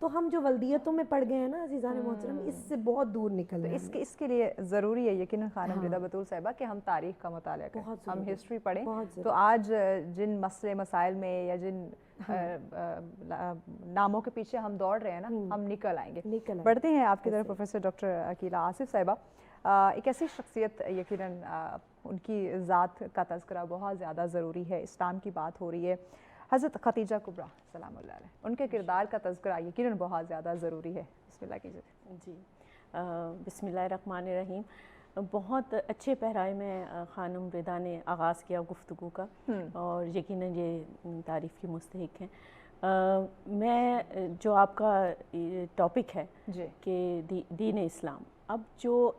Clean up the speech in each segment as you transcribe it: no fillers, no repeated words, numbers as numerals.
تو ہم جو ولدیتوں میں پڑ گئے ہیں نا عزیزان محترم, اس سے بہت دور نکل تو رہے ہیں. اس کے لیے ضروری ہے یقیناً خانم رضا بطول صاحبہ کہ ہم تاریخ کا مطالعہ کریں, ہم ہسٹری پڑھیں. تو آج جن مسئلے مسائل میں یا جن ناموں کے پیچھے ہم دوڑ رہے ہیں نا, ہم نکل آئیں گے. بڑھتے ہیں آپ کی طرف پروفیسر ڈاکٹر عقیلہ آصف صاحبہ. ایک ایسی شخصیت, یقیناً ان کی ذات کا تذکرہ بہت زیادہ ضروری ہے, اسلام کی بات ہو رہی ہے, حضرت خدیجہ کبریٰ سلام اللہ علیہ, ان کے کردار کا تذکرہ یقیناً بہت زیادہ ضروری ہے. بسم اللہ کیجیے. جی بسم اللہ الرحمن الرحیم. بہت اچھے پہرائے میں خانم رضا نے آغاز کیا گفتگو کا, اور یقیناً یہ تعریف کی مستحق ہیں. میں جو آپ کا ٹاپک ہے کہ دین اسلام, اب جو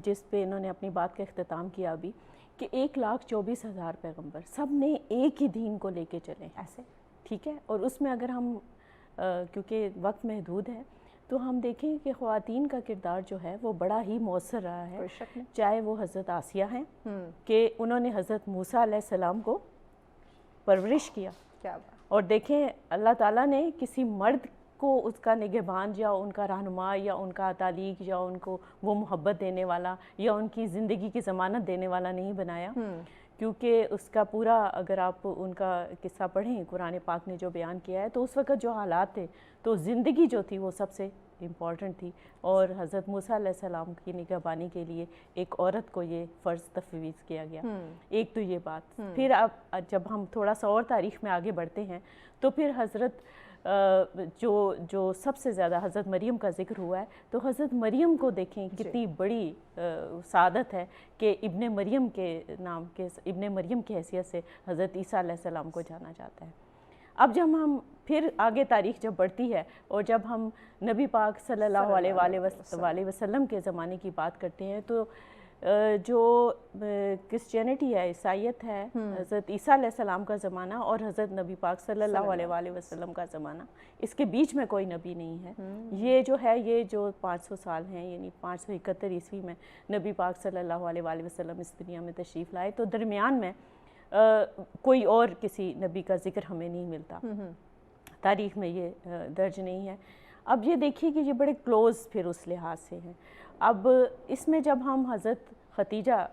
جس پہ انہوں نے اپنی بات کا اختتام کیا ابھی کہ 1,24,000 پیغمبر سب نے ایک ہی دین کو لے کے چلے ایسے, ٹھیک ہے. اور اس میں اگر ہم کیونکہ وقت محدود ہے تو ہم دیکھیں کہ خواتین کا کردار جو ہے وہ بڑا ہی مؤثر رہا ہے, چاہے وہ حضرت آسیہ ہیں کہ انہوں نے حضرت موسیٰ علیہ السلام کو پرورش کیا, اور دیکھیں اللہ تعالیٰ نے کسی مرد کو اس کا نگہبان یا ان کا رہنما یا ان کا تعلیق یا ان کو وہ محبت دینے والا یا ان کی زندگی کی ضمانت دینے والا نہیں بنایا, کیونکہ اس کا پورا اگر آپ ان کا قصہ پڑھیں قرآن پاک نے جو بیان کیا ہے تو اس وقت جو حالات تھے تو زندگی جو تھی وہ سب سے امپورٹنٹ تھی, اور حضرت موسیٰ علیہ السلام کی نگہبانی کے لیے ایک عورت کو یہ فرض تفویض کیا گیا. ایک تو یہ بات. پھر اب جب ہم تھوڑا سا اور تاریخ میں آگے بڑھتے ہیں تو پھر حضرت جو سب سے زیادہ حضرت مریم کا ذکر ہوا ہے, تو حضرت مریم کو دیکھیں کتنی بڑی سعادت ہے کہ ابن مریم کے نام کے ابن مریم کی حیثیت سے حضرت عیسیٰ علیہ السلام کو جانا جاتا ہے. اب جب ہم پھر آگے تاریخ جب بڑھتی ہے اور جب ہم نبی پاک صلی اللہ علیہ وسلم کے زمانے کی بات کرتے ہیں تو جو کرسچینٹی ہے, عیسائیت ہے, حضرت عیسیٰ علیہ السلام کا زمانہ اور حضرت نبی پاک صلی اللہ علیہ وسلم کا زمانہ, اس کے بیچ میں کوئی نبی نہیں ہے. یہ جو ہے یہ جو 500 سال ہیں, یعنی 571 عیسوی میں نبی پاک صلی اللہ علیہ وسلم اس دنیا میں تشریف لائے, تو درمیان میں کوئی اور کسی نبی کا ذکر ہمیں نہیں ملتا, تاریخ میں یہ درج نہیں ہے. اب یہ دیکھیے کہ یہ بڑے کلوز پھر اس لحاظ سے ہیں. اب اس میں جب ہم حضرت خدیجہ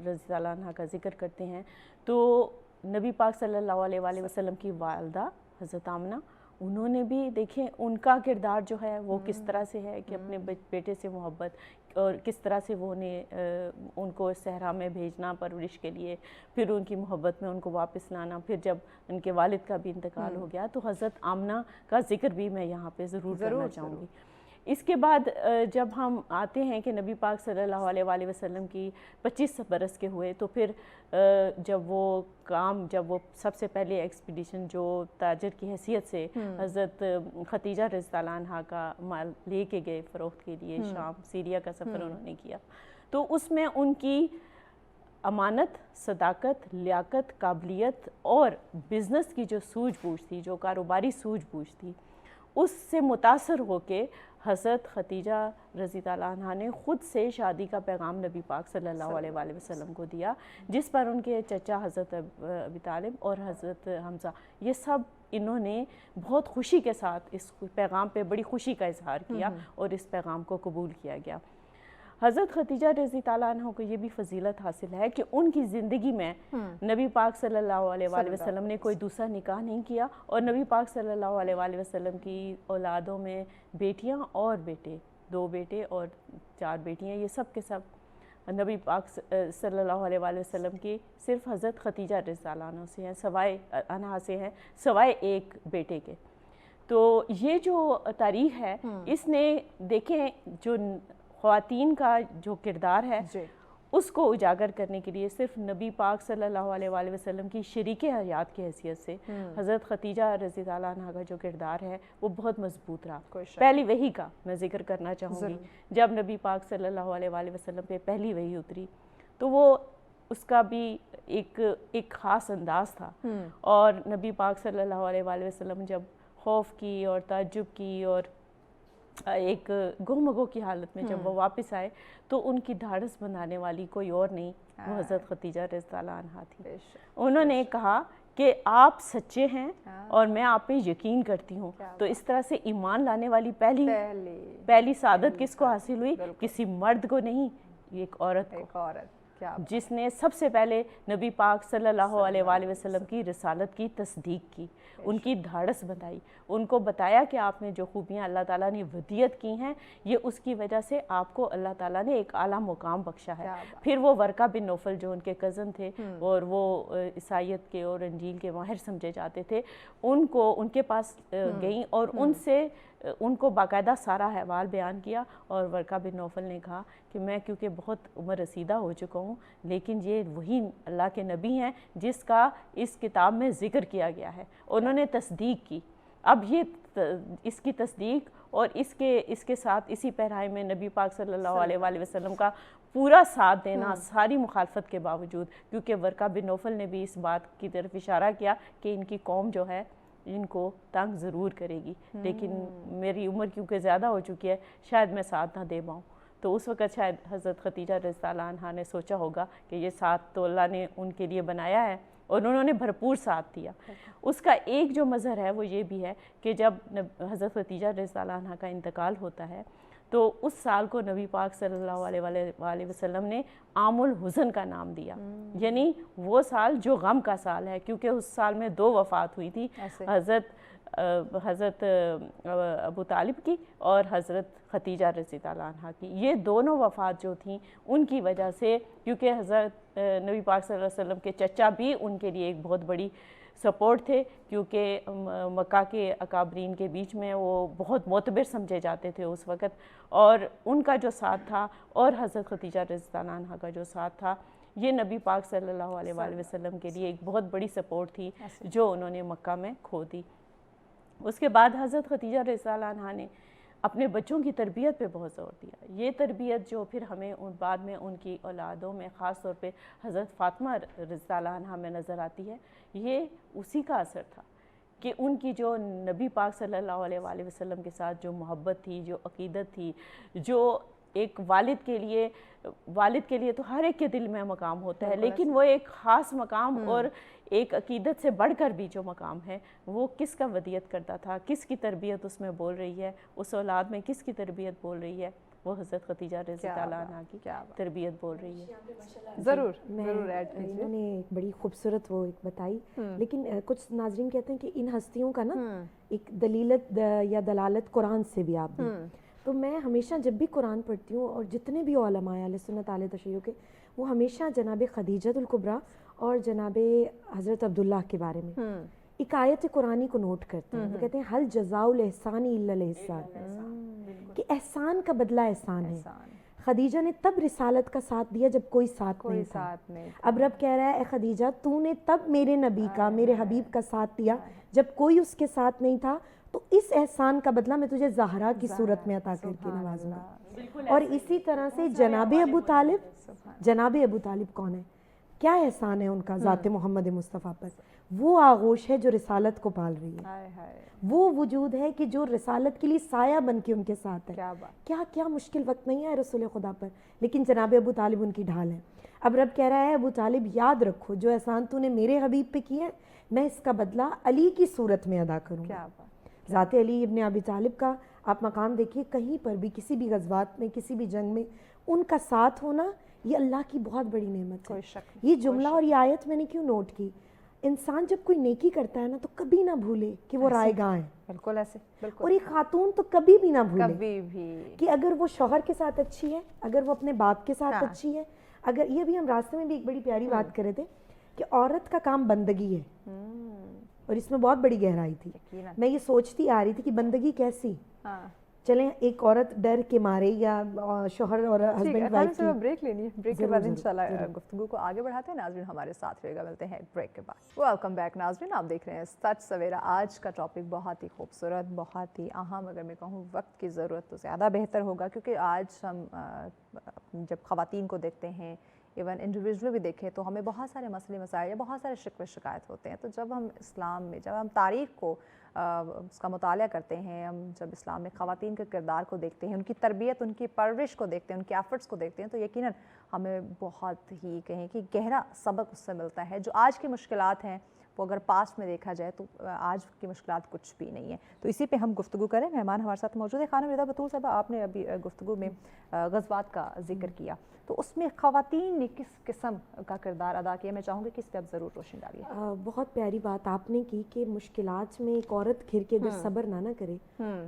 رضی اللہ عنہ کا ذکر کرتے ہیں تو نبی پاک صلی اللہ علیہ وسلم کی والدہ حضرت آمنہ, انہوں نے بھی دیکھیں ان کا کردار جو ہے وہ کس طرح سے ہے کہ اپنے بیٹے سے محبت, اور کس طرح سے وہ نے ان کو صحرا میں بھیجنا پرورش کے لیے, پھر ان کی محبت میں ان کو واپس لانا, پھر جب ان کے والد کا بھی انتقال ہو گیا تو حضرت آمنہ کا ذکر بھی میں یہاں پہ ضرور کرنا چاہوں گی. اس کے بعد جب ہم آتے ہیں کہ نبی پاک صلی اللہ علیہ وسلم کی 25 برس کے ہوئے تو پھر جب وہ سب سے پہلے ایکسپیڈیشن جو تاجر کی حیثیت سے حضرت خدیجہ رضی اللہ عنہا کا مال لے کے گئے فروخت کے لیے شام, سیریا کا سفر انہوں نے کیا, تو اس میں ان کی امانت, صداقت, لیاقت, قابلیت اور بزنس کی جو سوجھ بوجھ تھی, جو کاروباری سوجھ بوجھ تھی, اس سے متاثر ہو کے حضرت خدیجہ رضی اللہ عنہا نے خود سے شادی کا پیغام نبی پاک صلی اللہ علیہ وسلم کو دیا, جس پر ان کے چچا حضرت ابی طالب اور حضرت حمزہ یہ سب انہوں نے بہت خوشی کے ساتھ اس پیغام پہ بڑی خوشی کا اظہار کیا اور اس پیغام کو قبول کیا گیا. حضرت خدیجہ رضی اللہ عنہ کو یہ بھی فضیلت حاصل ہے کہ ان کی زندگی میں نبی پاک صلی اللہ علیہ وسلم نے کوئی دوسرا نکاح نہیں کیا, اور نبی پاک صلی اللہ علیہ وسلم کی اولادوں میں بیٹیاں اور بیٹے, 2 بیٹے اور 4 بیٹیاں, یہ سب کے سب نبی پاک صلی اللہ علیہ وسلم کی صرف حضرت خدیجہ رضی اللہ عنہ سے ہیں, سوائے ایک بیٹے کے. تو یہ جو تاریخ ہے اس نے دیکھیں جو خواتین کا جو کردار ہے اس کو اجاگر کرنے کے لیے صرف نبی پاک صلی اللہ علیہ وسلم کی شریک حیات کی حیثیت سے حضرت خدیجہ رضی اللہ عنہا کا جو کردار ہے وہ بہت مضبوط رہا. پہلی وحی کا میں ذکر کرنا چاہوں گی, جب نبی پاک صلی اللہ علیہ وسلم پہ پہلی وحی اتری تو وہ اس کا بھی ایک خاص انداز تھا, اور نبی پاک صلی اللہ علیہ وسلم جب خوف کی اور تعجب کی اور ایک گہمگو کی حالت میں جب وہ واپس آئے تو ان کی دھاڑس بندھانے والی کوئی اور نہیں, وہ حضرت خدیجہ رضی اللہ عنہا تھی. انہوں نے کہا کہ آپ سچے ہیں اور میں آپ پہ یقین کرتی ہوں. تو اس طرح سے ایمان لانے والی پہلی سعادت کس کو حاصل ہوئی؟ کسی مرد کو نہیں، یہ ایک عورت کو، جس نے سب سے پہلے نبی پاک صلی اللہ علیہ وآلہ وسلم کی رسالت کی تصدیق کی، ان کی دھاڑس بتائی، ان کو بتایا کہ آپ نے جو خوبیاں اللہ تعالیٰ نے ودیت کی ہیں یہ اس کی وجہ سے آپ کو اللہ تعالیٰ نے ایک اعلیٰ مقام بخشا ہے. پھر وہ ورقہ بن نوفل جو ان کے کزن تھے اور وہ عیسائیت کے اور انجیل کے ماہر سمجھے جاتے تھے، ان کے پاس گئیں اور ان کو باقاعدہ سارا احوال بیان کیا. اور ورقہ بن نوفل نے کہا کہ میں کیونکہ بہت عمر رسیدہ ہو چکا ہوں، لیکن یہ وہی اللہ کے نبی ہیں جس کا اس کتاب میں ذکر کیا گیا ہے. انہوں نے تصدیق کی. اب یہ اس کی تصدیق اور اس کے ساتھ اسی پیراہے میں نبی پاک صلی اللہ علیہ وآلہ وسلم کا پورا ساتھ دینا ساری مخالفت کے باوجود، کیونکہ ورقہ بن نوفل نے بھی اس بات کی طرف اشارہ کیا کہ ان کی قوم جو ہے ان کو تنگ ضرور کرے گی، لیکن میری عمر کیونکہ زیادہ ہو چکی ہے شاید میں ساتھ نہ دے پاؤں. تو اس وقت شاید حضرت خدیجہ رضی اللہ عنہا نے سوچا ہوگا کہ یہ ساتھ تو اللہ نے ان کے لیے بنایا ہے، اور انہوں نے بھرپور ساتھ دیا. اس کا ایک جو مظہر ہے وہ یہ بھی ہے کہ جب حضرت خدیجہ رضی اللہ عنہا کا انتقال ہوتا ہے تو اس سال کو نبی پاک صلی اللہ علیہ وآلہ وسلم نے عام الحزن کا نام دیا، یعنی وہ سال جو غم کا سال ہے، کیونکہ اس سال میں 2 وفات ہوئی تھی، حضرت ابو طالب کی اور حضرت خدیجہ رضی اللہ عنہا کی. یہ دونوں وفات جو تھیں ان کی وجہ سے، کیونکہ حضرت نبی پاک صلی اللہ علیہ وسلم کے چچا بھی ان کے لیے ایک بہت بڑی سپورٹ تھے، کیونکہ مکہ کے اکابرین کے بیچ میں وہ بہت معتبر سمجھے جاتے تھے اس وقت، اور ان کا جو ساتھ تھا اور حضرت خدیجہ رضی اللہ عنہا کا جو ساتھ تھا یہ نبی پاک صلی اللہ علیہ وآلہ وسلم کے لیے ایک بہت بڑی سپورٹ تھی جو انہوں نے مکہ میں کھو دی. اس کے بعد حضرت خدیجہ رضی اللہ عنہا نے اپنے بچوں کی تربیت پہ بہت زور دیا. یہ تربیت جو پھر ہمیں بعد میں ان کی اولادوں میں خاص طور پہ حضرت فاطمہ رضی اللہ عنہا میں نظر آتی ہے، یہ اسی کا اثر تھا کہ ان کی جو نبی پاک صلی اللہ علیہ وآلہ وسلم کے ساتھ جو محبت تھی، جو عقیدت تھی، جو ایک والد کے لیے تو ہر ایک کے دل میں مقام ہوتا ہے، لیکن وہ ایک خاص مقام اور ایک عقیدت سے بڑھ کر بھی جو مقام ہے وہ کس کا ودیت کرتا تھا، کس کی تربیت اس میں بول رہی ہے، اس اولاد میں کس کی تربیت بول رہی ہے، وہ حضرت خدیجہ رضی اللہ عنہا کی تربیت بول رہی ہے. ضرور ایڈ کیجیے. انہوں نے ایک بڑی خوبصورت وہ ایک بتائی، لیکن کچھ ناظرین کہتے ہیں کہ ان ہستیوں کا نا ایک دلیلت یا دلالت قرآن سے بھی آپ دیں. تو میں ہمیشہ جب بھی قرآن پڑھتی ہوں اور جتنے بھی علماء اہل سنت اہل تشیع کے، وہ ہمیشہ جناب خدیجۃ الکبریٰ اور جناب حضرت عبداللہ کے بارے میں ایک آیت قرآنی کو نوٹ کرتے ہیں. وہ کہتے ہیں حل جزاء الاحسان الا الاحسان، کہ احسان کا بدلہ احسان ہے. خدیجہ نے تب رسالت کا ساتھ دیا جب کوئی ساتھ نہیں تھا. اب رب کہہ رہا ہے اے خدیجہ تو نے تب میرے نبی کا، میرے حبیب کا ساتھ دیا جب کوئی اس کے ساتھ نہیں تھا، تو اس احسان کا بدلہ میں تجھے زہرا کی صورت میں عطا کر کے نوازوں گا. اور اسی طرح سے جناب ابو طالب کون ہے؟ کیا احسان ہے ان کا ذات محمد مصطفیٰ پر؟ وہ آغوش ہے جو رسالت کو پال رہی ہے، وہ وجود ہے کہ جو رسالت کے لیے سایہ بن کے ان کے ساتھ ہے. کیا مشکل وقت نہیں ہے رسول خدا پر، لیکن جناب ابو طالب ان کی ڈھال ہے. اب رب کہہ رہا ہے ابو طالب یاد رکھو جو احسان تو نے میرے حبیب پہ کیا ہے، میں اس کا بدلہ علی کی صورت میں ادا کروں گا. ذات علی ابن ابی طالب کا آپ مقام دیکھیے، کہیں پر بھی کسی بھی غزوات میں، کسی بھی جنگ میں ان کا ساتھ ہونا یہ اللہ کی بہت بڑی نعمت ہے. یہ جملہ اور یہ آیت میں نے کیوں نوٹ کی؟ انسان جب کوئی نیکی کرتا ہے نا تو کبھی نہ بھولے کہ وہ رائے گاہ ہے. بالکل ایسے. اور ایک خاتون تو کبھی بھی نہ بھولے کہ اگر وہ شوہر کے ساتھ اچھی ہے، اگر وہ اپنے باپ کے ساتھ اچھی ہے، اگر یہ بھی ہم راستے میں بھی ایک بڑی پیاری بات کر رہے تھے کہ عورت کا کام بندگی ہے، اور اس میں بہت بڑی گہرائی تھی. میں یہ سوچتی آ رہی تھی کہ بندگی کیسی. چلیں ایک عورت ڈر کے مارے یا شوہر اور ہسبینڈ وائف کی بریک لینی ہے، بریک کے بعد انشاءاللہ گفتگو کو آگے بڑھاتے ہیں. ناظرین ہمارے ساتھ رہے گا، ملتے ہیں بریک کے بعد. ویلکم بیک ناظرین، آپ دیکھ رہے ہیں سچ سویرا. آج کا ٹاپک بہت ہی خوبصورت، بہت ہی اہم. اگر میں کہوں وقت کی ضرورت تو زیادہ بہتر ہوگا، کیونکہ آج ہم جب خواتین کو دیکھتے ہیں، ایون انڈیویجول بھی دیکھیں، تو ہمیں بہت سارے مسئلے مسائل یا بہت سارے شکوے شکایت ہوتے ہیں. تو جب ہم اسلام میں، جب ہم تاریخ کو اس کا مطالعہ کرتے ہیں، ہم جب اسلام میں خواتین کے کردار کو دیکھتے ہیں، ان کی تربیت، ان کی پرورش کو دیکھتے ہیں، ان کے ایفرٹس کو دیکھتے ہیں، تو یقیناً ہمیں بہت ہی کہیں کہ گہرا سبق اس سے ملتا ہے. جو آج کی مشکلات ہیں وہ اگر پاسٹ میں دیکھا جائے تو آج کی مشکلات کچھ بھی نہیں ہیں. تو اسی پہ ہم گفتگو کریں. مہمان ہمارے ساتھ موجود ہے. خانم رضا بطول صاحبہ, آپ نے ابھی گفتگو میں غزوات کا ذکر کیا, تو اس میں خواتین نے کس قسم کا کردار ادا کیا؟ میں چاہوں گی کہ اس پہ آپ ضرور روشنی ڈالیے. بہت پیاری بات آپ نے کی کہ مشکلات میں ایک عورت گھر کے اگر صبر نہ کرے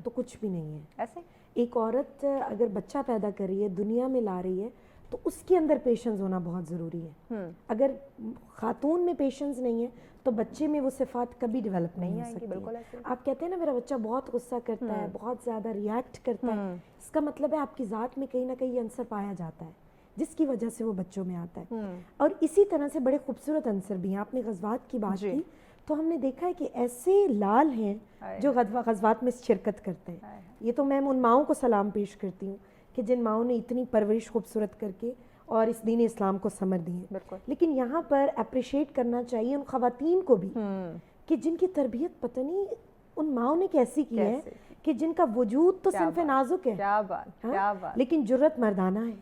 تو کچھ بھی نہیں ہے. ایسے ایک عورت اگر بچہ پیدا کر رہی ہے, دنیا میں لا رہی ہے, تو اس کے اندر پیشنس ہونا بہت ضروری ہے. اگر خاتون میں پیشنس نہیں ہے تو بچے میں وہ صفات کبھی ڈیولپ نہیں ہو سکتی. آپ کہتے ہیں نا میرا بچہ بہت غصہ کرتا ہے, بہت زیادہ ریئیکٹ کرتا ہے, اس کا مطلب ہے آپ کی ذات میں کہیں نہ کہیں یہ عنصر پایا جاتا ہے جس کی وجہ سے وہ بچوں میں آتا ہے. اور اسی طرح سے بڑے خوبصورت عنصر بھی ہیں. آپ نے غزوات کی بات کی تو ہم نے دیکھا ہے کہ ایسے لال ہیں جو غزوات میں شرکت کرتے ہیں. یہ تو میں ان ماؤں کو سلام پیش کرتی ہوں کہ جن ماؤں نے اتنی پرورش خوبصورت کر کے اور اس دین اسلام کو ثمر دی ہے. لیکن یہاں پر اپریشیٹ کرنا چاہیے ان خواتین کو بھی کہ جن کی تربیت پتہ نہیں ان ماؤں نے کیسی کی ہے, کہ جن کا وجود تو صنف نازک ہے لیکن جرت مردانہ ہے.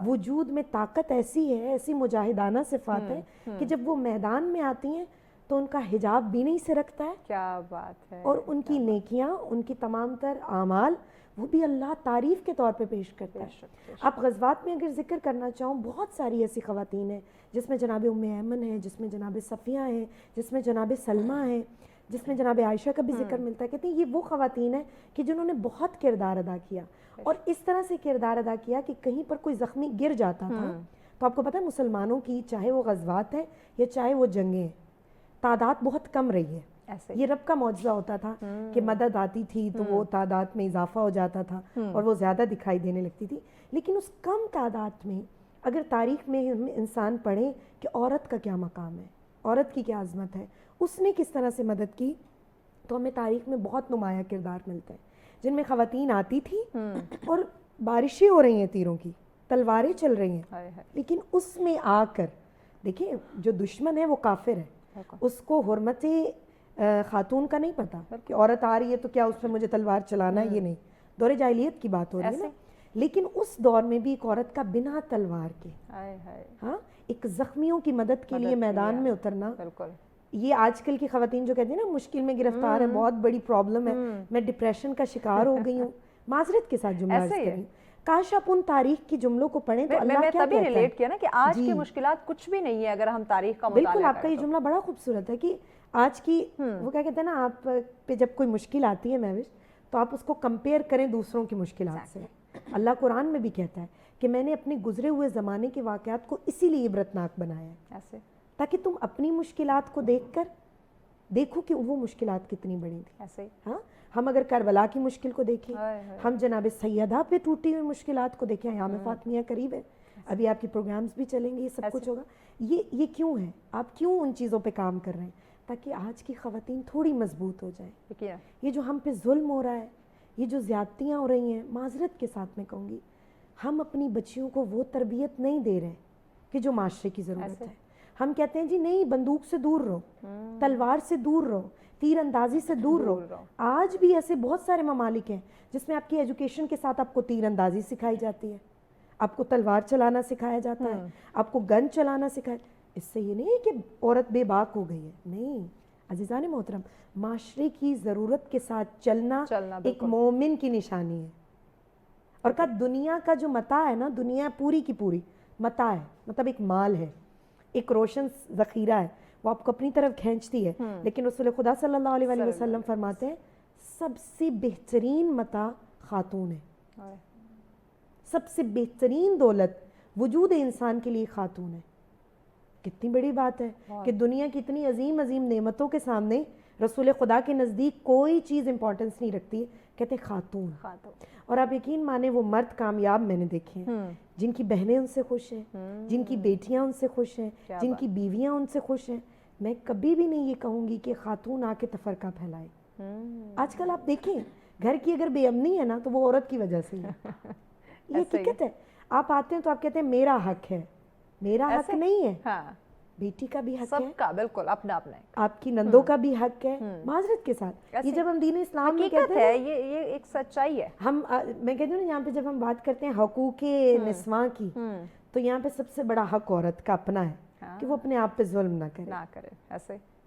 وجود میں طاقت ایسی ہے, ایسی مجاہدانہ صفات ہے کہ جب وہ میدان میں آتی ہیں تو ان کا حجاب بھی نہیں سے رکھتا ہے. کیا بات ہے. اور ان کی نیکیاں, ان کی تمام تر اعمال وہ بھی اللہ تعریف کے طور پہ پیش کرتا ہے. آپ غزوات میں اگر ذکر کرنا چاہوں, بہت ساری ایسی خواتین ہیں جس میں جناب ام ایمن ہے, جس میں جناب صفیہ ہیں, جس میں جناب سلمہ ہیں, جس میں جناب عائشہ کا بھی ذکر ملتا ہے. کہتے ہیں یہ وہ خواتین ہیں کہ جنہوں نے بہت کردار ادا کیا, اور اس طرح سے کردار ادا کیا کہ کہیں پر کوئی زخمی گر جاتا تھا تو آپ کو پتہ ہے مسلمانوں کی چاہے وہ غزوات ہیں یا چاہے وہ جنگیں ہیں, تعداد بہت کم رہی ہے. یہ رب کا معجزہ ہوتا تھا کہ مدد آتی تھی تو وہ تعداد میں اضافہ ہو جاتا تھا اور وہ زیادہ دکھائی دینے لگتی تھی. لیکن اس کم تعداد میں اگر تاریخ میں انسان پڑھے کہ عورت کا کیا مقام ہے, عورت کی کیا عظمت ہے, اس نے کس طرح سے مدد کی, تو ہمیں تاریخ میں بہت نمایاں کردار ملتا ہے جن میں خواتین آتی تھی اور بارشیں ہو رہی ہیں, تیروں کی تلواریں چل رہی ہیں, لیکن اس میں آ کر دیکھیں جو دشمن ہے وہ کافر ہے, اس کو حرمت خاتون کا نہیں پتا کہ عورت آ رہی ہے تو کیا اس پہ مجھے تلوار چلانا ہے, یہ نہیں. دور جاہلیت کی بات ہو رہی ہے نا, لیکن اس دور میں بھی ایک عورت کا بنا تلوار کے ہاں ایک زخمیوں کی مدد کے لیے میدان میں اترنا. یہ آج کل کی خواتین جو کہتی ہیں نا مشکل میں گرفتار ہے, بہت بڑی پرابلم ہے, میں ڈپریشن کا شکار ہو گئی ہوں, معذرت کے ساتھ جملہ عرض کریں, کاش آپ ان تاریخ کی جملوں کو پڑھیں تو اللہ کیا کہتا ہے. میں تبھی ریلیٹ کیا نا کہ آج کی مشکلات کچھ بھی نہیں ہے اگر ہم تاریخ کا مطالعہ کریں. بالکل, آپ کا یہ جملہ بڑا خوبصورت ہے کہ آج کی وہ کیا کہتے ہیں نا, آپ پہ جب کوئی مشکل آتی ہے مہوش تو آپ اس کو کمپیئر کریں دوسروں کی مشکلات سے. اللہ قرآن میں بھی کہتا ہے کہ میں نے اپنے گزرے ہوئے زمانے کے واقعات کو اسی لیے عبرتناک بنایا ہے ایسے, تاکہ تم اپنی مشکلات کو دیکھ کر دیکھو کہ وہ مشکلات کتنی بڑی تھی. ایسے ہاں, ہم اگر کربلا کی مشکل کو دیکھیں, ہم جناب سیدہ پہ ٹوٹی ہوئی مشکلات کو دیکھیں, ایام فاطمیہ قریب ہے, ابھی آپ کی پروگرامز بھی چلیں گے, یہ سب کچھ ہوگا. یہ کیوں ہے, آپ کیوں ان چیزوں پہ کام کر رہے ہیں؟ تاکہ آج کی خواتین تھوڑی مضبوط ہو جائیں. یہ جو ہم پہ ظلم ہو رہا ہے, یہ جو زیادتیاں ہو رہی ہیں, معذرت کے ساتھ میں کہوں گی, ہم اپنی بچیوں کو وہ تربیت نہیں دے رہے کہ جو معاشرے کی ضرورت ہے. ہم کہتے ہیں جی نہیں, بندوق سے دور رہو, تلوار سے دور رہو, تیر اندازی سے دور رہو. آج بھی ایسے بہت سارے ممالک ہیں جس میں آپ کی ایجوکیشن کے ساتھ آپ کو تیر اندازی سکھائی جاتی ہے, آپ کو تلوار چلانا سکھایا جاتا ہے, آپ کو گن چلانا سکھایا. اس سے یہ نہیں کہ عورت بے باک ہو گئی ہے, نہیں عزیزان محترم, معاشرے کی ضرورت کے ساتھ چلنا ایک مومن کی نشانی ہے. اور کہا دنیا کا جو متاع ہے نا, دنیا پوری کی پوری متاع ہے, مطلب ایک مال ہے, ایک روشن ذخیرہ ہے, وہ آپ کو اپنی طرف کھینچتی ہے. لیکن رسول خدا صلی اللہ علیہ وسلم فرماتے ہیں سب سے بہترین متاع خاتون ہے, سب سے بہترین دولت وجود انسان کے لیے خاتون ہے. کتنی بڑی بات ہے کہ دنیا کی اتنی عظیم عظیم نعمتوں کے سامنے رسول خدا کے نزدیک کوئی چیز امپورٹنس نہیں رکھتی, کہتے خاتون. اور آپ یقین مانیں وہ مرد کامیاب میں نے دیکھے ہیں جن کی بہنیں ان سے خوش ہیں, جن کی بیٹیاں ان سے خوش ہیں, جن کی بیویاں ان سے خوش ہیں. میں کبھی بھی نہیں یہ کہوں گی کہ خاتون آ کے تفرقہ پھیلائے. آج کل آپ دیکھیں گھر کی اگر بے امنی ہے نا تو وہ عورت کی وجہ سے ہے. یہ حقیقت ہے. آپ آتے ہیں تو آپ کہتے ہیں میرا حق ہے, میرا حق نہیں ہے, بیٹی کا بھی حق ہے, سب کا بالکل اپنا اپنا ہے, آپ کی نندوں کا بھی حق ہے. معذرت کے ساتھ یہ جب ہم دین اسلام میں کہتے ہیں, یہ ایک سچائی ہے. میں کہتی ہوں نا, یہاں پہ جب ہم بات کرتے ہیں حقوق نسواں کی, تو یہاں پہ سب سے بڑا حق عورت کا اپنا ہے کہ وہ اپنے آپ پہ ظلم نہ کرے. ایسے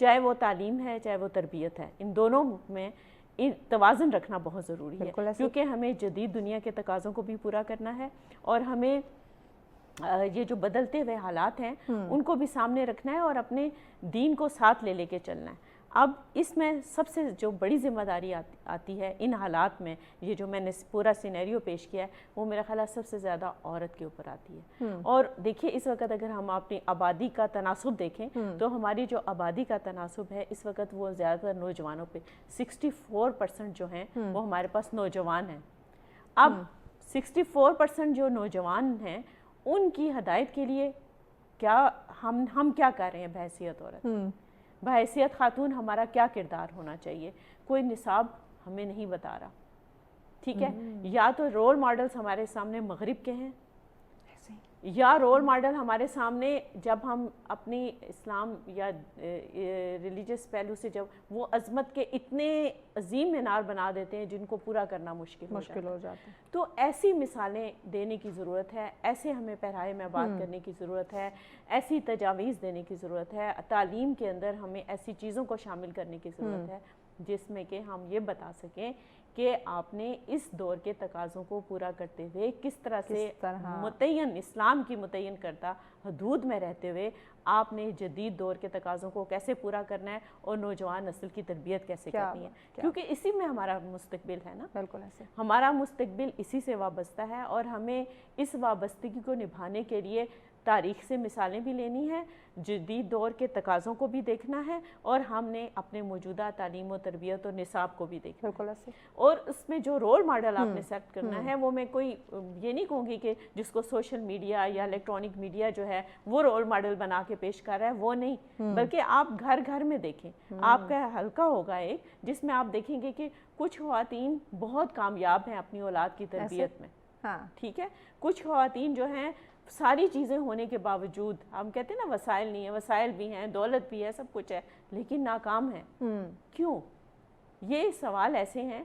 چاہے وہ تعلیم ہے چاہے وہ تربیت ہے، ان دونوں میں توازن رکھنا بہت ضروری ہے، کیونکہ ہمیں جدید دنیا کے تقاضوں کو بھی پورا کرنا ہے اور ہمیں یہ جو بدلتے ہوئے حالات ہیں ان کو بھی سامنے رکھنا ہے اور اپنے دین کو ساتھ لے کے چلنا ہے۔ اب اس میں سب سے جو بڑی ذمہ داری آتی ہے ان حالات میں، یہ جو میں نے پورا سینیریو پیش کیا ہے، وہ میرا خیال ہے سب سے زیادہ عورت کے اوپر آتی ہے۔ اور دیکھیے اس وقت اگر ہم اپنی آبادی کا تناسب دیکھیں تو ہماری جو آبادی کا تناسب ہے اس وقت وہ زیادہ تر نوجوانوں پہ 64% جو ہیں وہ ہمارے پاس نوجوان ہیں۔ اب 64% جو نوجوان ہیں ان کی ہدایت کے لیے کیا ہم کیا کر رہے ہیں بحیثیت عورت، بحیثیت خاتون ہمارا کیا کردار ہونا چاہیے؟ کوئی نصاب ہمیں نہیں بتا رہا، ٹھیک ہے؟ یا تو رول ماڈلز ہمارے سامنے مغرب کے ہیں، یا رول ماڈل ہمارے سامنے جب ہم اپنی اسلام یا ریلیجس پہلو سے جب وہ عظمت کے اتنے عظیم مینار بنا دیتے ہیں جن کو پورا کرنا مشکل ہو جاتا ہے۔ تو ایسی مثالیں دینے کی ضرورت ہے، ایسے ہمیں پہرائے میں بات کرنے کی ضرورت ہے، ایسی تجاویز دینے کی ضرورت ہے، تعلیم کے اندر ہمیں ایسی چیزوں کو شامل کرنے کی ضرورت ہے جس میں کہ ہم یہ بتا سکیں کہ آپ نے اس دور کے تقاضوں کو پورا کرتے ہوئے کس طرح سے متعین اسلام کی متعین کردہ حدود میں رہتے ہوئے آپ نے جدید دور کے تقاضوں کو کیسے پورا کرنا ہے اور نوجوان نسل کی تربیت کیسے کرنی ہے، کیونکہ اسی میں ہمارا مستقبل ہے نا۔ بالکل ایسے ہمارا مستقبل اسی سے وابستہ ہے اور ہمیں اس وابستگی کو نبھانے کے لیے تاریخ سے مثالیں بھی لینی ہے، جدید دور کے تقاضوں کو بھی دیکھنا ہے اور ہم نے اپنے موجودہ تعلیم و تربیت اور نصاب کو بھی دیکھنا ہے۔ بالکل ایسے اور اس میں جو رول ماڈل آپ نے سیٹ کرنا ہے وہ میں کوئی یہ نہیں کہوں گی کہ جس کو سوشل میڈیا یا الیکٹرانک میڈیا جو ہے وہ رول ماڈل بنا کے پیش کر رہا ہے، وہ نہیں، بلکہ آپ گھر گھر میں دیکھیں، آپ کا حلقہ ہوگا ایک جس میں آپ دیکھیں گے کہ کچھ خواتین بہت کامیاب ہیں اپنی اولاد کی تربیت میں، ٹھیک ہے، کچھ خواتین جو ہیں ساری چیزیں ہونے کے باوجود، ہم کہتے ہیں نا وسائل نہیں ہیں، وسائل بھی ہیں، دولت بھی ہے، سب کچھ ہے، لیکن ناکام ہیں۔ کیوں؟ یہ سوال ایسے ہیں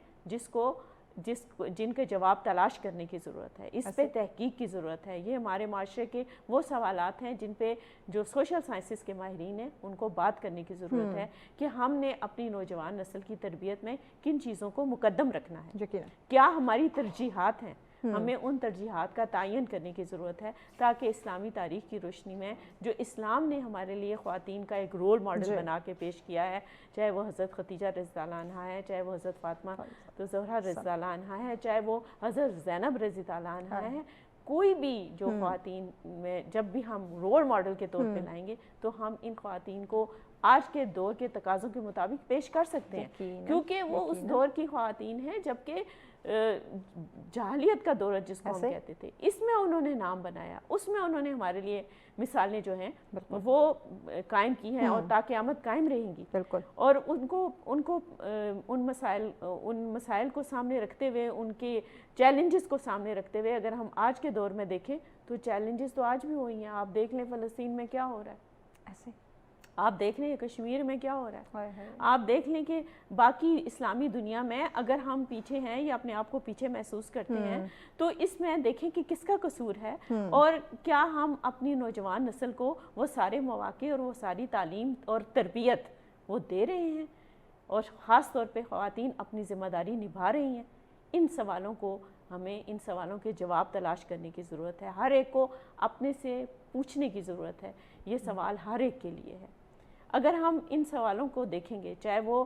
جن کے جواب تلاش کرنے کی ضرورت ہے، اس پہ تحقیق کی ضرورت ہے۔ یہ ہمارے معاشرے کے وہ سوالات ہیں جن پہ جو سوشل سائنسز کے ماہرین ہیں ان کو بات کرنے کی ضرورت ہے کہ ہم نے اپنی نوجوان نسل کی تربیت میں کن چیزوں کو مقدم رکھنا ہے، کیا ہماری ترجیحات ہیں، ہمیں ان ترجیحات کا تعین کرنے کی ضرورت ہے تاکہ اسلامی تاریخ کی روشنی میں جو اسلام نے ہمارے لیے خواتین کا ایک رول ماڈل بنا کے پیش کیا ہے، چاہے وہ حضرت خدیجہ رضی اللہ عنہا ہے، چاہے وہ حضرت فاطمہ زہرا رضی اللہ عنہا ہے، چاہے وہ حضرت زینب رضی اللہ عنہا ہے، کوئی بھی جو خواتین میں جب بھی ہم رول ماڈل کے طور پہ لائیں گے تو ہم ان خواتین کو آج کے دور کے تقاضوں کے مطابق پیش کر سکتے ہیں، کیونکہ وہ اس دور کی خواتین ہیں جبکہ جاہلیت کا دور جس کو ہم کہتے تھے، اس میں انہوں نے نام بنایا، اس میں انہوں نے ہمارے لیے مثالیں جو ہیں وہ قائم کی ہیں اور تا قیامت قائم رہیں گی۔ اور ان مسائل کو سامنے رکھتے ہوئے، ان کے چیلنجز کو سامنے رکھتے ہوئے اگر ہم آج کے دور میں دیکھیں تو چیلنجز تو آج بھی ہوئی ہیں۔ آپ دیکھ لیں فلسطین میں کیا ہو رہا ہے، ایسے آپ دیکھ لیں کشمیر میں کیا ہو رہا ہے، آپ دیکھ لیں کہ باقی اسلامی دنیا میں اگر ہم پیچھے ہیں یا اپنے آپ کو پیچھے محسوس کرتے ہیں تو اس میں دیکھیں کہ کس کا قصور ہے اور کیا ہم اپنی نوجوان نسل کو وہ سارے مواقع اور وہ ساری تعلیم اور تربیت وہ دے رہے ہیں، اور خاص طور پہ خواتین اپنی ذمہ داری نبھا رہی ہیں۔ ان سوالوں کو ہمیں ان سوالوں کے جواب تلاش کرنے کی ضرورت ہے، ہر ایک کو اپنے سے پوچھنے کی ضرورت ہے، یہ سوال ہر ایک کے لیے ہے۔ اگر ہم ان سوالوں کو دیکھیں گے، چاہے وہ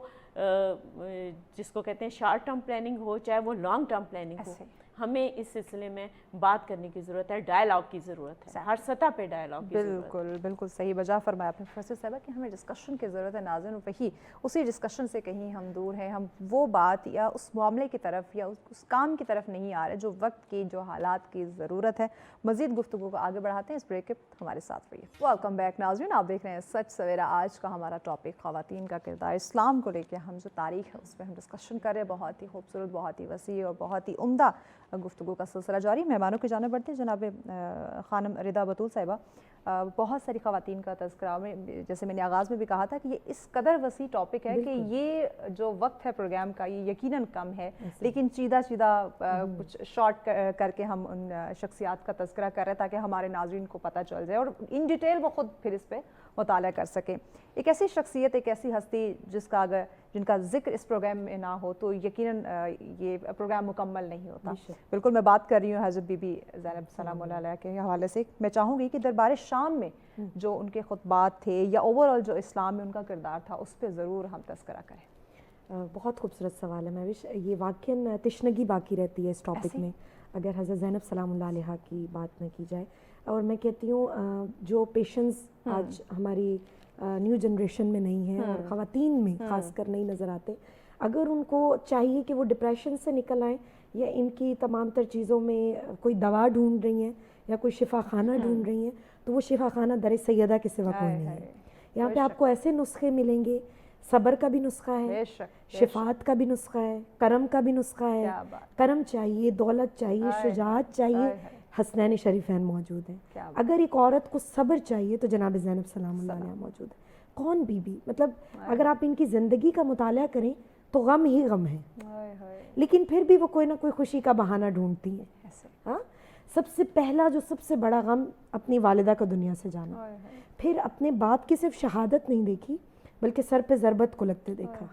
جس کو کہتے ہیں شارٹ ٹرم پلاننگ ہو چاہے وہ لانگ ٹرم پلاننگ ہو، ہمیں اس سلسلے میں بات کرنے کی ضرورت ہے، ڈائلاگ کی ضرورت ہے، ہر سطح پہ ڈائلاگ کی ضرورت ہے۔ بالکل صحیح بجا فرمایا آپ نے پروفیسر صاحبہ کہ ہمیں ڈسکشن کی ضرورت ہے ناظرین، وہی اسی ڈسکشن سے کہیں ہم دور ہیں، ہم وہ بات یا اس معاملے کی طرف یا اس کام کی طرف نہیں آ رہے جو وقت کی، جو حالات کی ضرورت ہے۔ مزید گفتگو کو آگے بڑھاتے ہیں، اس بریک کے ہمارے ساتھ رہیے۔ ویلکم بیک ناظرین، آپ دیکھ رہے ہیں سچ سویرا۔ آج کا ہمارا ٹاپک خواتین کا کردار اسلام کو لے کے ہم جو تاریخ ہے اس پہ ہم ڈسکشن کر رہے ہیں، بہت ہی خوبصورت، بہت ہی وسیع اور بہت ہی عمدہ گفتگو کا سلسلہ جاری۔ مہمانوں کی جانب بڑھتے ہیں، جناب خانم ردا بطول صاحبہ، بہت ساری خواتین کا تذکرہ جیسے میں نے آغاز میں بھی کہا تھا کہ یہ اس قدر وسیع ٹاپک ہے کہ یہ جو وقت ہے پروگرام کا یہ یقیناً کم ہے، لیکن چیدہ کچھ شارٹ کر کے ہم ان شخصیات کا تذکرہ کر رہے ہیں تاکہ ہمارے ناظرین کو پتہ چل جائے اور ان ڈیٹیل وہ خود پھر اس پہ مطالعہ کر سکیں. ایک ایسی شخصیت، ایک ایسی ہستی جن کا ذکر اس پروگرام میں نہ ہو تو یقیناً یہ پروگرام مکمل نہیں ہوتا. بالکل میں بات کر رہی ہوں حضرت بی بی زینب سلام اللہ علیہ کے حوالے سے. میں چاہوں گی کہ دربار شام میں جو ان کے خطبات تھے یا اوور آل جو اسلام میں ان کا کردار تھا اس پہ ضرور ہم تذکرہ کریں. بہت خوبصورت سوال ہے مہوش. یہ واقعاً تشنگی باقی رہتی ہے اس ٹاپک میں اگر حضرت زینب سلام اللہ علیہ کی بات نہ کی جائے. اور میں کہتی ہوں جو پیشنس آج ہماری نیو جنریشن میں نہیں ہے اور خواتین میں خاص کر نہیں نظر آتے، اگر ان کو چاہیے کہ وہ ڈپریشن سے نکل آئیں یا ان کی تمام تر چیزوں میں کوئی دوا ڈھونڈ رہی ہیں یا کوئی شفا خانہ ڈھونڈ رہی ہیں تو وہ شفا خانہ در سیدہ کے سوا کوئی نہیں ہے. یہاں پہ آپ کو ایسے نسخے ملیں گے، صبر کا بھی نسخہ ہے، شفاعت کا بھی نسخہ ہے، کرم کا بھی نسخہ ہے. کرم چاہیے، دولت چاہیے، شجاعت چاہیے، حسنین شریفین موجود ہیں. اگر ایک عورت کو صبر چاہیے تو جناب زینب سلام اللہ علیہ موجود ہے. کون بی بی، مطلب اگر آپ ان کی زندگی کا مطالعہ کریں تو غم ہی غم ہے، لیکن پھر بھی وہ کوئی نہ کوئی خوشی کا بہانہ ڈھونڈتی ہیں. ہاں، سب سے پہلا جو سب سے بڑا غم اپنی والدہ کا دنیا سے جانا، پھر اپنے باپ کی صرف شہادت نہیں دیکھی بلکہ سر پہ ضربت کو لگتے دیکھا.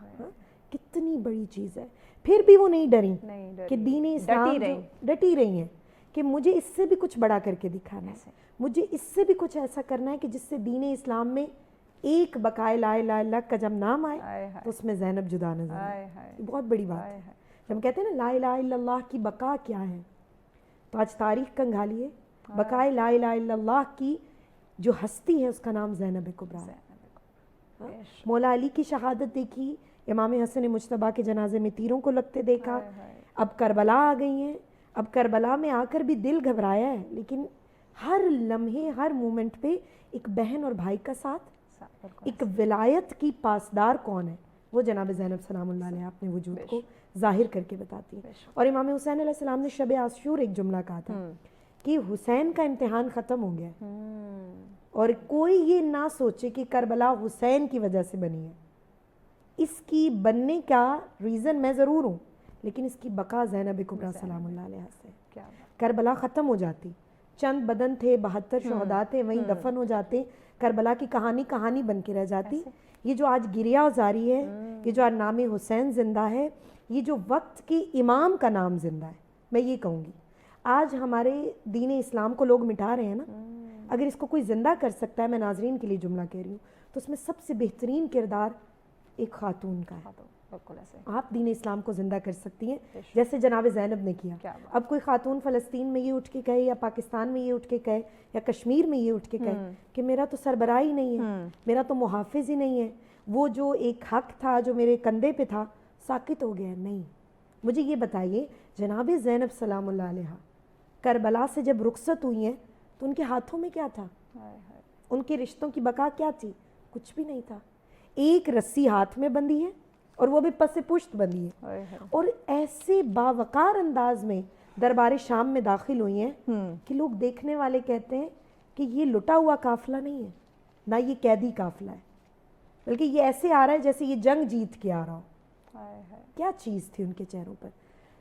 کتنی بڑی چیز ہے. پھر بھی وہ نہیں ڈری کہ دین اسلام ڈٹی رہی ہیں کہ مجھے اس سے بھی کچھ بڑا کر کے دکھانا ہے، مجھے اس سے بھی کچھ ایسا کرنا ہے کہ جس سے دین اسلام میں ایک بقائے لا الہ الا اللہ کا جب نام آئے تو اس میں زینب جدا نظر آئے. بہت بڑی بات ہے. جب ہم کہتے ہیں نا لا الہ الا اللہ کی بقا کیا ہے، تو آج تاریخ کنگھالیے، بقائے لا الہ الا اللہ کی جو ہستی ہے اس کا نام زینب کبریٰ ہے. مولا علی کی شہادت دیکھی، امام حسن مجتبیٰ کے جنازے میں تیروں کو لگتے دیکھا. اب کربلا آ گئی ہیں، اب کربلا میں آ کر بھی دل گھبرایا ہے، لیکن ہر لمحے ہر مومنٹ پہ ایک بہن اور بھائی کا ساتھ، ایک ولایت کی پاسدار کون ہے، وہ جناب زینب سلام اللہ علیہ اپنے وجود کو ظاہر کر کے بتاتی ہے. اور امام حسین علیہ السلام نے شب عاشور ایک جملہ کہا تھا کہ حسین کا امتحان ختم ہو گیا اور کوئی یہ نہ سوچے کہ کربلا حسین کی وجہ سے بنی ہے. اس کی بننے کا ریزن میں ضرور ہوں، لیکن اس کی بقا زینب کبریٰ سلام اللہ علیہ سے. کربلا ختم ہو جاتی، چند بدن تھے، 72 شہداء تھے، وہیں دفن ہو جاتے، کربلا کی کہانی بن کے رہ جاتی. یہ جو آج گریہ جاری ہے، یہ جو آج نام حسین زندہ ہے، یہ جو وقت کی امام کا نام زندہ ہے. میں یہ کہوں گی آج ہمارے دین اسلام کو لوگ مٹا رہے ہیں نا، اگر اس کو کوئی زندہ کر سکتا ہے، میں ناظرین کے لیے جملہ کہہ رہی ہوں، تو اس میں سب سے بہترین کردار ایک خاتون کا ہے. آپ دین اسلام کو زندہ کر سکتی ہیں جیسے جناب زینب نے کیا. اب کوئی خاتون فلسطین میں یہ اٹھ کے کہے یا پاکستان میں یہ اٹھ کے کہے یا کشمیر میں یہ اٹھ کے کہے کہ میرا تو سربراہ ہی نہیں ہے، میرا تو محافظ ہی نہیں ہے، وہ جو ایک حق تھا جو میرے کندھے پہ تھا ساکت ہو گیا. نہیں، مجھے یہ بتائیے جناب زینب سلام اللہ علیہ کربلا سے جب رخصت ہوئی ہیں تو ان کے ہاتھوں میں کیا تھا؟ ان کے رشتوں کی بقا کیا تھی؟ کچھ بھی نہیں تھا. ایک رسی ہاتھ میں بندھی ہے اور وہ بھی پس پشت بندھی ہے، اور ایسے باوقار انداز میں دربار شام میں داخل ہوئی ہیں کہ لوگ دیکھنے والے کہتے ہیں کہ یہ لٹا ہوا قافلہ نہیں ہے، نہ یہ قیدی قافلہ ہے، بلکہ یہ ایسے آ رہا ہے جیسے یہ جنگ جیت کے آ رہا ہو. کیا چیز تھی ان کے چہروں پر.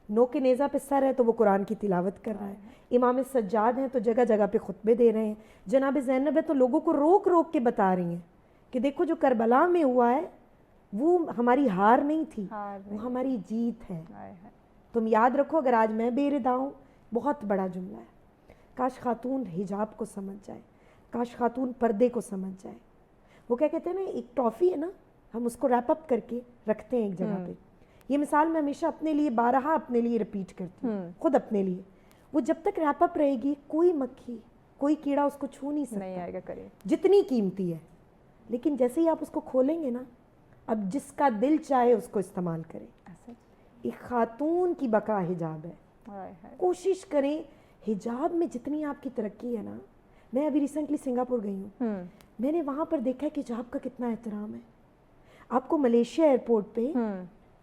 نو کے نیزہ پہ سر ہے تو وہ قرآن کی تلاوت کر رہا ہے، امام سجاد ہیں تو جگہ جگہ پہ خطبے دے رہے ہیں، جناب زینب ہے تو لوگوں کو روک روک کے بتا رہی ہیں کہ دیکھو جو کربلا میں ہوا ہے وہ ہماری ہار نہیں تھی، وہ ہماری جیت ہے. تم یاد رکھو، اگر آج میں بے ردا ہوں، بہت بڑا جملہ ہے، کاش خاتون حجاب کو سمجھ جائے، کاش خاتون پردے کو سمجھ جائے. وہ کیا کہتے ہیں نا، ایک ٹافی ہے نا، ہم اس کو ریپ اپ کر کے رکھتے ہیں ایک جگہ پہ. یہ مثال میں ہمیشہ اپنے لیے بارہا اپنے لیے رپیٹ کرتی ہوں، خود اپنے لیے. وہ جب تک ریپ اپ رہے گی کوئی مکھی کوئی کیڑا اس کو چھو نہیں سکتا، نہیں آئے گا کرے، جتنی قیمتی ہے. لیکن جیسے ہی آپ اس کو کھولیں گے نا، اب جس کا دل چاہے اس کو استعمال کریں. ایک خاتون کی بقا حجاب ہے. کوشش کریں حجاب میں جتنی آپ کی ترقی ہے نا. میں ابھی ریسنٹلی سنگاپور گئی ہوں، میں نے وہاں پر دیکھا کہ حجاب کا کتنا احترام ہے. آپ کو ملیشیا ایئرپورٹ پہ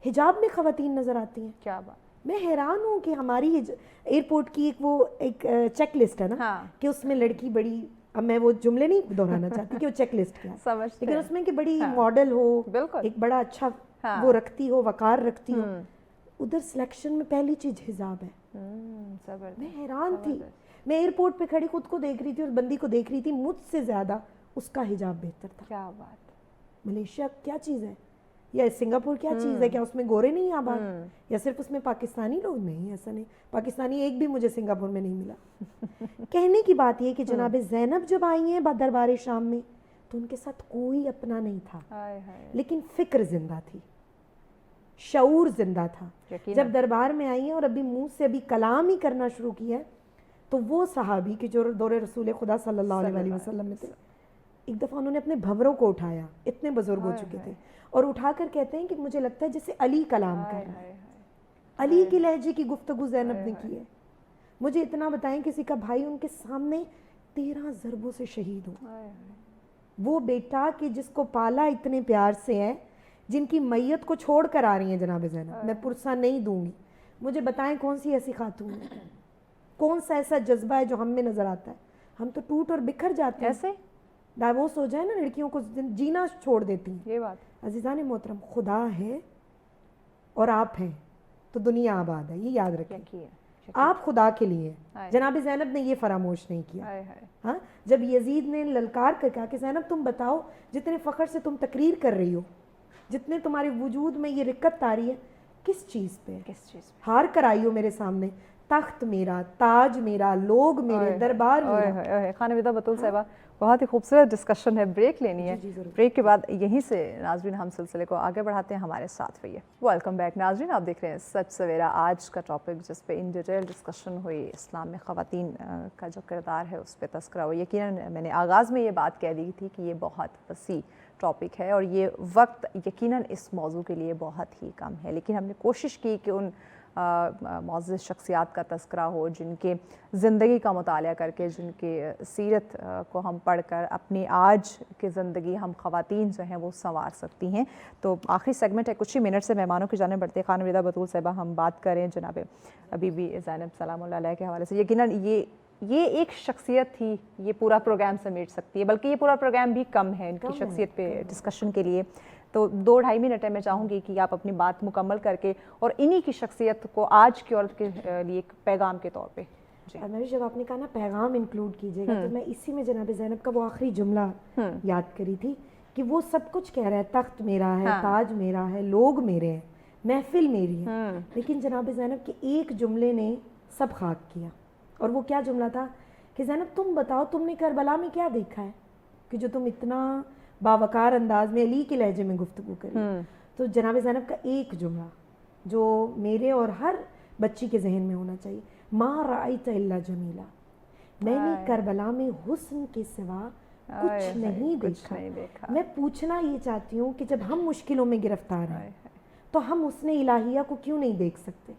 حجاب میں خواتین نظر آتی ہیں. کیا بات. میں حیران ہوں کہ ہماری ایئرپورٹ کی ایک چیک لسٹ ہے نا کہ اس میں لڑکی بڑی اب میں وہ جملے نہیں دہرانا چاہتی کہ وہ چیک لسٹ کیا ہے، سمجھتے لیکن ہیں۔ اس میں کہ بڑی ماڈل ہو، بالکل۔ ایک بڑا اچھا ہاں۔ وہ رکھتی ہو، وقار رکھتی ہو، ادھر سلیکشن میں پہلی چیز حجاب ہے۔ میں حیران تھی، میں ایئرپورٹ پہ کھڑی خود کو دیکھ رہی تھی، اس بندی کو دیکھ رہی تھی، مجھ سے زیادہ اس کا حجاب بہتر تھا۔ کیا بات۔ ملیشیا کیا چیز ہے یا سنگاپور کیا چیز ہے؟ کیا اس میں گورے نہیں آباد یا صرف اس میں پاکستانی لوگ؟ نہیں، ایسا نہیں، پاکستانی ایک بھی مجھے سنگاپور میں نہیں ملا۔ کہنے کی بات یہ کہ جناب زینب جب آئی ہیں دربار شام میں تو ان کے ساتھ کوئی اپنا نہیں تھا، لیکن فکر زندہ تھی، شعور زندہ تھا۔ جب دربار میں آئی ہیں اور ابھی منہ سے ابھی کلام ہی کرنا شروع کیا ہے تو وہ صحابی کی جو دور رسول خدا صلی اللہ علیہ وسلم میں تھے، ایک دفعہ انہوں نے اپنے بھنوروں کو اٹھایا، اتنے بزرگ ہو چکے تھے، اور اٹھا کر کہتے ہیں کہ مجھے لگتا ہے جیسے علی کلام کر رہا ہے، علی کی لہجے کی گفتگو زینب نے کی ہے۔ مجھے اتنا بتائیں کسی کا بھائی ان کے سامنے 13 ضربوں سے شہید ہو، وہ بیٹا کہ جس کو پالا اتنے پیار سے ہے، جن کی میت کو چھوڑ کر آ رہی ہیں جناب زینب، میں پرسہ نہیں دوں گی، مجھے بتائیں کون سی ایسی خاتون ہے، کون سا ایسا جذبہ ہے جو ہم میں نظر آتا ہے؟ ہم تو ٹوٹ اور بکھر جاتے ہیں، ایسے ڈائیورس ہو جائے نا، لڑکیوں کو جینا چھوڑ دیتی ہیں۔ یہ بات عزیزان محترم، خدا ہے اور آپ ہیں تو دنیا آباد ہے، یہ یاد رکھیں۔ آپ خدا کے لیے، جناب زینب نے یہ فراموش نہیں کیا۔ ہاں، جب یزید نے للکار کر کہا کہ زینب تم بتاؤ، جتنے فخر سے تم تقریر کر رہی ہو، جتنے تمہارے وجود میں یہ رقت آ رہی ہے، کس چیز پہ؟ کس چیز پہ؟ ہار کر آئی ہو میرے سامنے، تخت میرا، تاج میرا، لوگ میرے، دربار میرا۔ خانم ودا بطول صاحبہ، بہت ہی خوبصورت ڈسکشن ہے، بریک لینی ہے، بریک کے بعد یہیں سے ناظرین ہم سلسلے کو آگے بڑھاتے ہیں، ہمارے ساتھ رہیے۔ ویلکم بیک ناظرین، آپ دیکھ رہے ہیں سچ سویرا، آج کا ٹاپک جس پہ ان ڈیٹیل ڈسکشن ہوئی، اسلام میں خواتین کا جو کردار ہے اس پہ تذکرہ ہوا۔ یقیناً میں نے آغاز میں یہ بات کہہ دی تھی کہ یہ بہت وسیع ٹاپک ہے اور یہ وقت یقیناً اس موضوع کے لیے بہت ہی کم ہے، لیکن ہم نے کوشش کی کہ ان معزز شخصیات کا تذکرہ ہو جن کے زندگی کا مطالعہ کر کے، جن کے سیرت کو ہم پڑھ کر اپنی آج کی زندگی ہم خواتین جو ہیں وہ سنوار سکتی ہیں۔ تو آخری سیگمنٹ ہے، کچھ ہی منٹ سے مہمانوں کی جانب بڑھتے ہیں۔ خانم ودا بطول صاحبہ، ہم بات کریں جناب ابھی بھی زینب سلام اللہ علیہ کے حوالے سے، یقیناً یہ ایک شخصیت تھی، یہ پورا پروگرام سمیٹ سکتی ہے، بلکہ یہ پورا پروگرام بھی کم ہے ان کی شخصیت پہ ڈسکشن کے لیے۔ تو 2-2.5 منٹ ہے، میں چاہوں گی کہ آپ اپنی بات مکمل کر کے اور انہی کی شخصیت کو آج کی عورت کے لیے ایک پیغام کے طور پہ۔ میں جب آپ نے کہا نا پیغام انکلوڈ کیجیے گا، تو میں اسی میں جناب زینب کا وہ آخری جملہ یاد کری تھی کہ وہ سب کچھ کہہ رہا ہے، تخت میرا ہے، تاج میرا ہے، لوگ میرے ہیں، محفل میری ہے، لیکن جناب زینب کے ایک جملے نے سب خاک کیا، اور وہ کیا جملہ تھا کہ زینب تم بتاؤ تم نے کربلا میں کیا دیکھا ہے کہ جو تم اتنا باوقار انداز میں علی کے لہجے میں گفتگو کری؟ تو جناب زینب کا ایک جملہ جو میرے اور ہر بچی کے ذہن میں ہونا چاہیے، ما رأیت الا جمیلا، میں نے کربلا میں حسن کے سوا کچھ نہیں دیکھا۔ میں پوچھنا یہ چاہتی ہوں کہ جب ہم مشکلوں میں گرفتار ہیں تو ہم حسن الہیہ کو کیوں نہیں دیکھ سکتے؟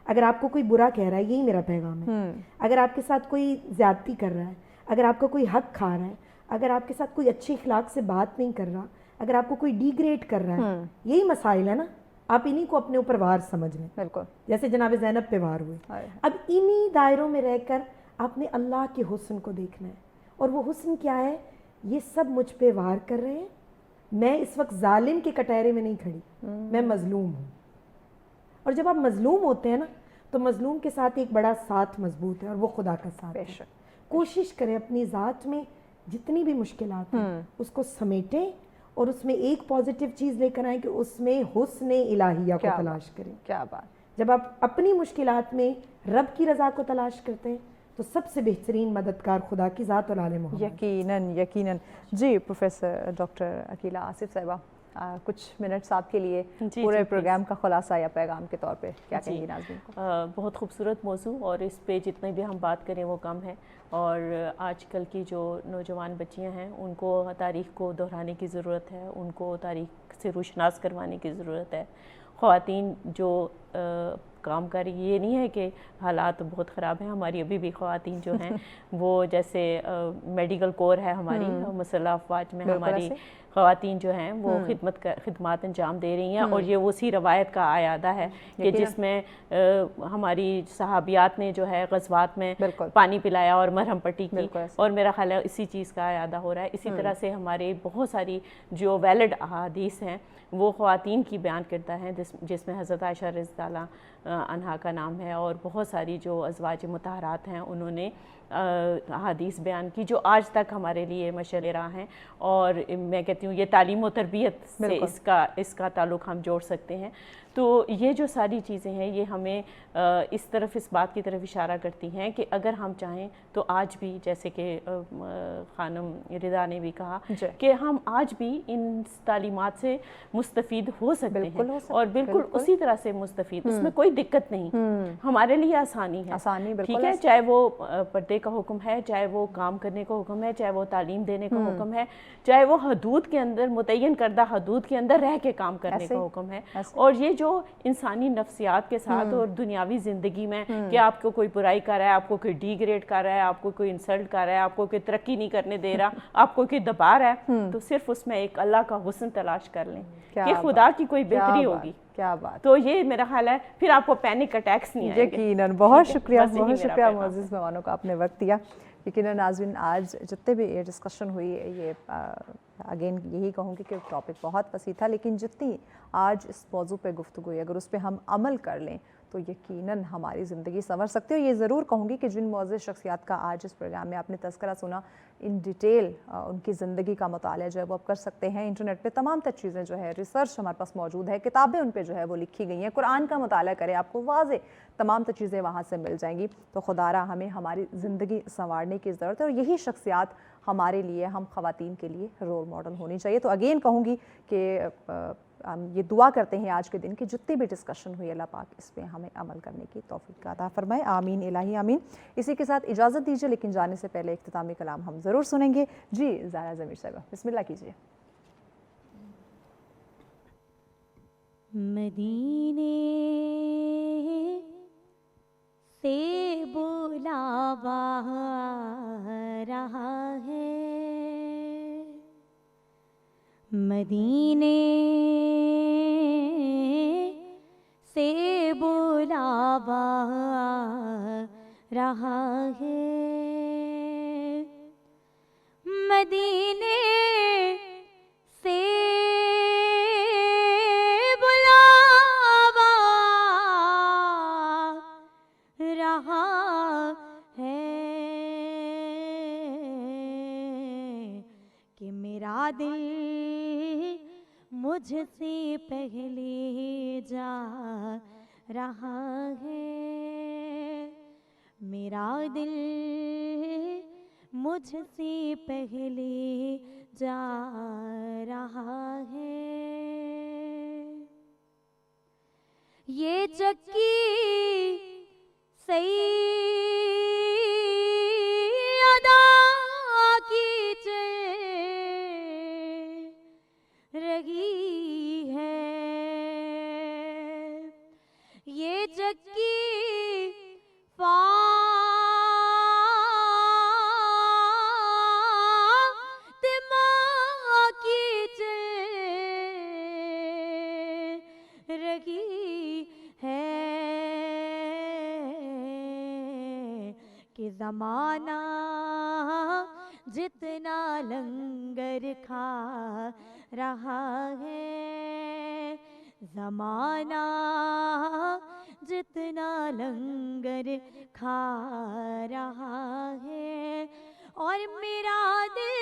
اگر آپ کو کوئی برا کہہ رہا ہے، یہی میرا پیغام ہے، اگر آپ کے ساتھ کوئی زیادتی کر رہا ہے، اگر آپ کا کوئی حق کھا رہا ہے، اگر آپ کے ساتھ کوئی اچھے اخلاق سے بات نہیں کر رہا، اگر آپ کو کوئی ڈی گریڈ کر رہا ہے، یہی مسائل ہے نا، آپ انہی کو اپنے اوپر وار سمجھ لیں، بالکل جیسے جناب زینب پہ وار ہوئے۔ اب انہی دائروں میں رہ کر آپ نے اللہ کے حسن کو دیکھنا ہے، اور وہ حسن کیا ہے؟ یہ سب مجھ پہ وار کر رہے ہیں، میں اس وقت ظالم کے کٹہرے میں نہیں کھڑی، میں مظلوم ہوں، اور جب آپ مظلوم ہوتے ہیں نا تو مظلوم کے ساتھ ایک بڑا ساتھ مضبوط ہے، اور وہ خدا کا ساتھ ہے۔ کوشش کریں اپنی ذات میں جتنی بھی مشکلات ہیں اس کو سمیٹیں، اور اس میں ایک پازیٹیو چیز لے کر آئیں کہ اس میں حسن الہیہ کو تلاش کریں۔ کیا بات! جب آپ اپنی مشکلات میں رب کی رضا کو تلاش کرتے ہیں تو سب سے بہترین مددگار خدا کی ذات اور آل محمد۔ یقیناً۔ جی پروفیسر ڈاکٹر عقیلہ آصف صاحبہ، کچھ منٹس آپ کے لیے پورے پروگرام کا خلاصہ یا پیغام کے طور پہ کیا کہیں گی ناظرین کو؟ بہت خوبصورت موضوع، اور اس پہ جتنے بھی ہم بات کریں وہ کم ہے، اور آج کل کی جو نوجوان بچیاں ہیں ان کو تاریخ کو دہرانے کی ضرورت ہے، ان کو تاریخ سے روشناس کروانے کی ضرورت ہے۔ خواتین جو کام کر رہی، یہ نہیں ہے کہ حالات بہت خراب ہیں، ہماری ابھی بھی خواتین جو ہیں وہ جیسے میڈیکل کور ہے ہماری، مسلح افواج میں ہماری خواتین جو ہیں وہ خدمات انجام دے رہی ہیں، اور یہ اسی روایت کا اعادہ ہے کہ جس میں ہماری صحابیات نے جو ہے غزوات میں پانی پلایا اور مرہم پٹی کی، اور میرا خیال ہے اسی چیز کا اعادہ ہو رہا ہے. اسی طرح سے ہمارے بہت ساری جو ویلڈ احادیث ہیں وہ خواتین کی بیان کرتا ہے، جس میں حضرت عائشہ رضی اللہ عنہا کا نام ہے، اور بہت ساری جو ازواج مطہرات ہیں انہوں نے احادیث بیان کی جو آج تک ہمارے لیے مشعل راہ ہیں. اور میں کہتی ہوں یہ تعلیم و تربیت سے اس کا تعلق ہم جوڑ سکتے ہیں. تو یہ جو ساری چیزیں ہیں یہ ہمیں اس بات کی طرف اشارہ کرتی ہیں کہ اگر ہم چاہیں تو آج بھی، جیسے کہ خانم رضا نے بھی کہا کہ ہم آج بھی ان تعلیمات سے مستفید ہو سکتے ہیں، اور بالکل اسی طرح سے مستفید، اس میں کوئی دقت نہیں، ہمارے لیے آسانی ہے. ٹھیک ہے، چاہے وہ پردے کا حکم ہے، چاہے وہ کام کرنے کا حکم ہے، چاہے وہ تعلیم دینے کا حکم ہے، چاہے وہ حدود کے اندر، متعین کردہ حدود کے اندر رہ کے کام کرنے کا حکم ہے. اور یہ جو انسانی نفسیات کے ساتھ اور دنیاوی زندگی میں کہ آپ کو کوئی برائی کر رہا ہے، آپ کو کوئی ڈی گریڈ کر رہا ہے، آپ کو کوئی انسلٹ کر رہا ہے، آپ کو کوئی ترقی نہیں کرنے دے رہا، آپ کو کوئی دبا رہا ہے، تو صرف اس میں ایک اللہ کا حسن تلاش کر لیں کہ خدا کی کوئی بہتری ہوگی. کیا بات. تو یہ میرا خیال ہے پھر آپ کو پینک اٹیکس نہیں آئیں گے. یقیناً. بہت شکریہ، بہت شکریہ معزز مہمانوں کا، آپ نے وقت دیا. یقیناً ناظرین آج جتنے بھی یہ ڈسکشن ہوئی، یہ اگین یہی کہوں گی کہ ٹاپک بہت وسیع تھا، لیکن جتنی آج اس موضوع پہ گفتگو ہوئی اگر اس پہ ہم عمل کر لیں تو یقیناً ہماری زندگی سنور سکتی ہے. اور یہ ضرور کہوں گی کہ جن معزز شخصیات کا آج اس پروگرام میں آپ نے تذکرہ سنا، ان ڈیٹیل ان کی زندگی کا مطالعہ جو ہے وہ آپ کر سکتے ہیں. انٹرنیٹ پہ تمام تر چیزیں جو ہے، ریسرچ ہمارے پاس موجود ہے، کتابیں ان پہ جو ہے وہ لکھی گئی ہیں. قرآن کا مطالعہ کریں، آپ کو واضح تمام تر چیزیں وہاں سے مل جائیں گی. تو خدا را ہمیں ہماری زندگی سنوارنے کی ضرورت ہے، اور یہی شخصیات ہمارے لیے، ہم خواتین کے لیے رول ماڈل ہونی چاہیے. تو اگین کہوں گی کہ ہم یہ دعا کرتے ہیں آج کے دن کی جتنی بھی ڈسکشن ہوئی، اللہ پاک اس پہ ہمیں عمل کرنے کی توفیق عطا فرمائے. آمین الہی آمین. اسی کے ساتھ اجازت دیجیے، لیکن جانے سے پہلے اختتامی کلام ہم ضرور سنیں گے. جی زارا ضمیر صاحبہ بسم اللہ کیجیے. مدینے سے بلاوا رہا ہے، مدینے سے بلاوا رہا ہے، مدینے سے بلاوا رہا ہے کہ میرا دل مجھ سے پہلے جا رہا ہے، میرا دل مجھ سے پہلے جا رہا ہے. یہ چکی سیدہ کی چل رہی ہے، یہ چکی زمانہ جتنا لنگر کھا رہا ہے، زمانہ جتنا لنگر کھا رہا ہے، اور میرا دل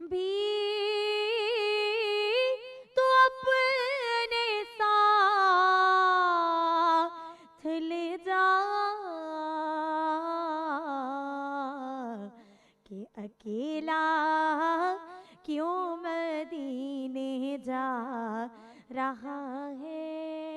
بھی تو اپنے ساتھ لے جا کہ اکیلا کیوں مدینے جا رہا